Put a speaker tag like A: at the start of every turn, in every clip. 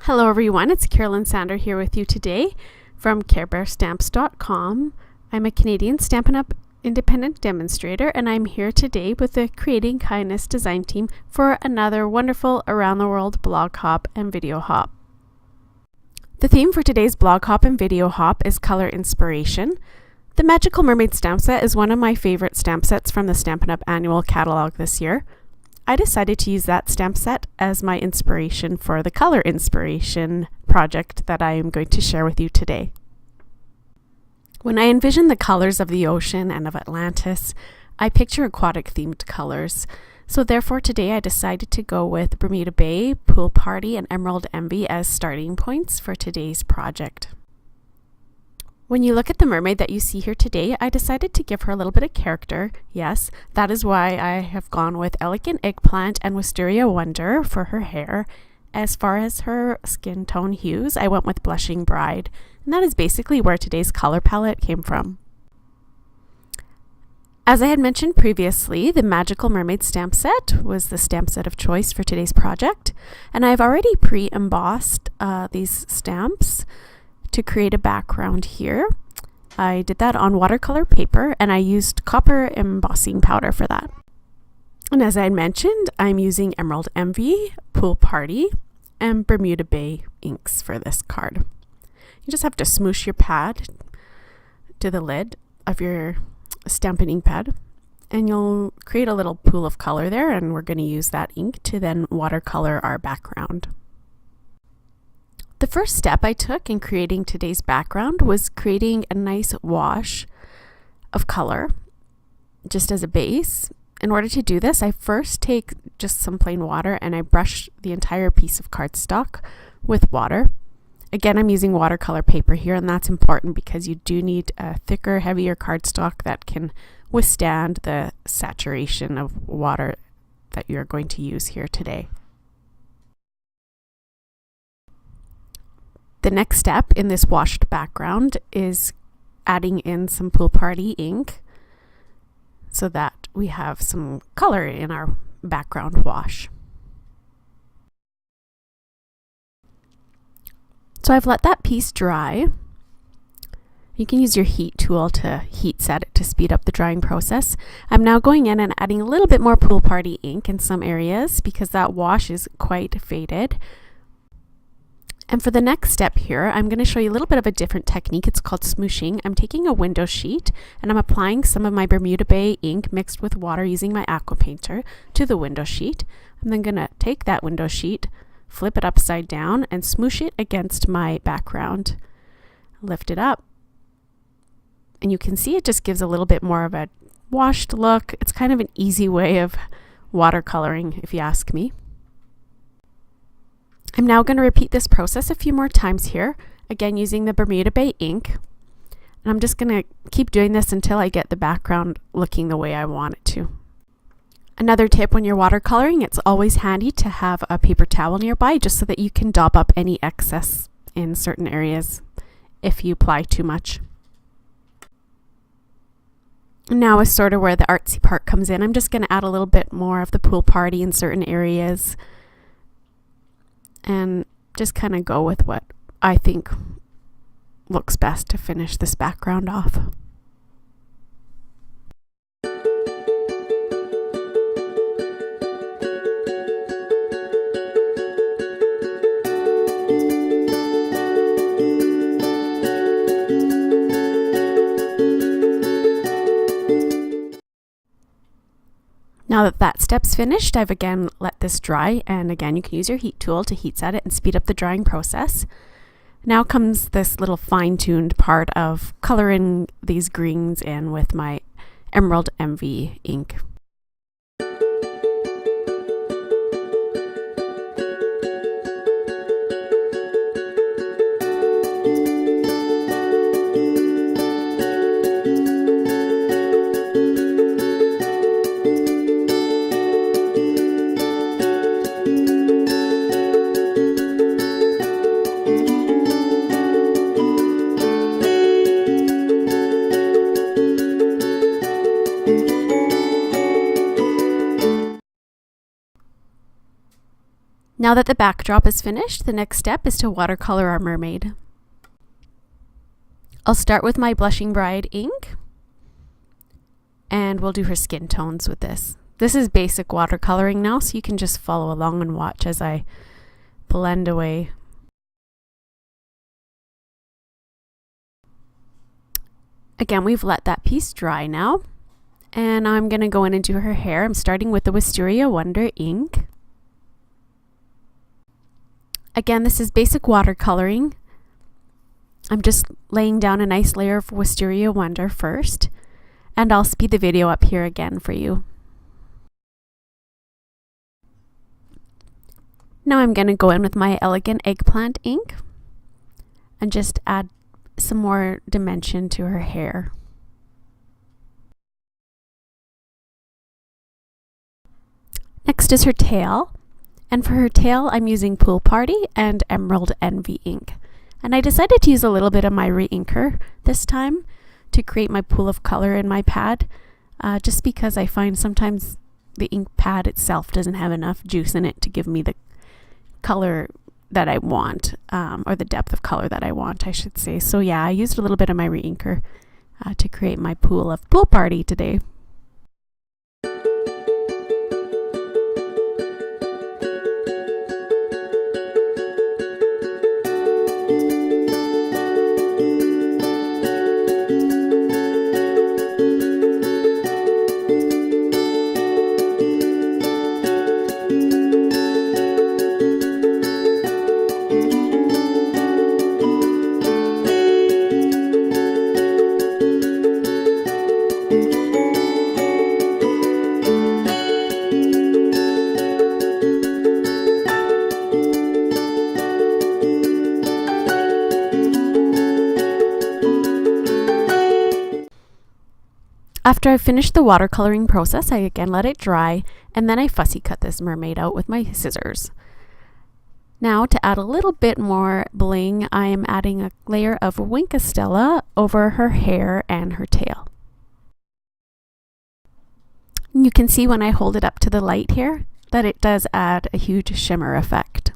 A: Hello everyone, it's Carolynn Sander here with you today from carebearstamps.com. I'm a Canadian Stampin' Up independent demonstrator, and I'm here today with the Creating Kindness design team for another wonderful around the world blog hop and video hop. The theme for today's blog hop and video hop is color inspiration. The Magical Mermaid Stamp Set is one of my favorite stamp sets from the Stampin' Up annual catalog this year. I decided to use that stamp set as my inspiration for the color inspiration project that I am going to share with you today. When I envision the colors of the ocean and of Atlantis, I picture aquatic themed colors. So therefore today I decided to go with Bermuda Bay, Pool Party, and Emerald Envy as starting points for today's project. When you look at the mermaid that you see here today, I decided to give her a little bit of character. Yes, that is why I have gone with Elegant Eggplant and Wisteria Wonder for her hair. As far as her skin tone hues, I went with Blushing Bride, and that is basically where today's color palette came from. As I had mentioned previously, the Magical Mermaid Stamp Set was the stamp set of choice for today's project, and I've already pre-embossed these stamps to create a background here. I did that on watercolor paper, and I used copper embossing powder for that. And as I had mentioned, I'm using Emerald Envy, Pool Party, and Bermuda Bay inks for this card. You just have to smoosh your pad to the lid of your Stampin' ink pad, and you'll create a little pool of color there, and we're going to use that ink to then watercolor our background. The first step I took in creating today's background was creating a nice wash of color just as a base. In order to do this, I first take just some plain water and I brush the entire piece of cardstock with water. Again, I'm using watercolor paper here, and that's important because you do need a thicker, heavier cardstock that can withstand the saturation of water that you're going to use here today. The next step in this washed background is adding in some Pool Party ink so that we have some color in our background wash. So I've let that piece dry. You can use your heat tool to heat set it to speed up the drying process. I'm now going in and adding a little bit more Pool Party ink in some areas because that wash is quite faded. And for the next step here, I'm going to show you a little bit of a different technique. It's called smooshing. I'm taking a window sheet and I'm applying some of my Bermuda Bay ink mixed with water using my aqua painter to the window sheet. I'm then going to take that window sheet, flip it upside down, and smoosh it against my background. Lift it up. And you can see it just gives a little bit more of a washed look. It's kind of an easy way of watercoloring, if you ask me. I'm now going to repeat this process a few more times here, again using the Bermuda Bay ink. And I'm just going to keep doing this until I get the background looking the way I want it to. Another tip when you're watercoloring, it's always handy to have a paper towel nearby just so that you can dab up any excess in certain areas if you apply too much. Now is sort of where the artsy part comes in. I'm just going to add a little bit more of the Pool Party in certain areas and just kind of go with what I think looks best to finish this background off. Now that that step's finished, I've again let this dry, and again you can use your heat tool to heat set it and speed up the drying process. Now comes this little fine-tuned part of coloring these greens in with my Emerald Envy ink. Now that the backdrop is finished, the next step is to watercolor our mermaid. I'll start with my Blushing Bride ink, and we'll do her skin tones with this. This is basic watercoloring now, so you can just follow along and watch as I blend away. Again, we've let that piece dry now, and I'm going to go in and do her hair. I'm starting with the Wisteria Wonder ink. Again, this is basic watercoloring. I'm just laying down a nice layer of Wisteria Wonder first, and I'll speed the video up here again for you. Now I'm going to go in with my Elegant Eggplant ink and just add some more dimension to her hair. Next is her tail, and for her tail I'm using Pool Party and Emerald Envy ink. And I decided to use a little bit of my re-inker this time to create my pool of color in my pad, just because I find sometimes the ink pad itself doesn't have enough juice in it to give me the color that I want, or the depth of color that I want, I should say. So yeah, I used a little bit of my re-inker to create my pool of Pool Party today. After I finished the watercoloring process, I again let it dry, and then I fussy cut this mermaid out with my scissors. Now, to add a little bit more bling, I am adding a layer of Winkastella over her hair and her tail. You can see when I hold it up to the light here that it does add a huge shimmer effect.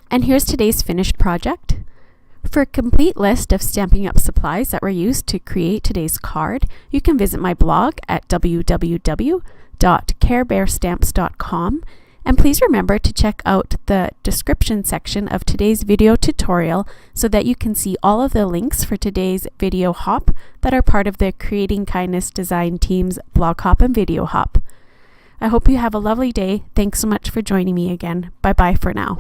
A: And here's today's finished project. For a complete list of Stampin' Up supplies that were used to create today's card, you can visit my blog at www.carebearstamps.com, and please remember to check out the description section of today's video tutorial so that you can see all of the links for today's video hop that are part of the Creating Kindness design team's blog hop and video hop. I hope you have a lovely day. Thanks so much for joining me again. Bye bye for now.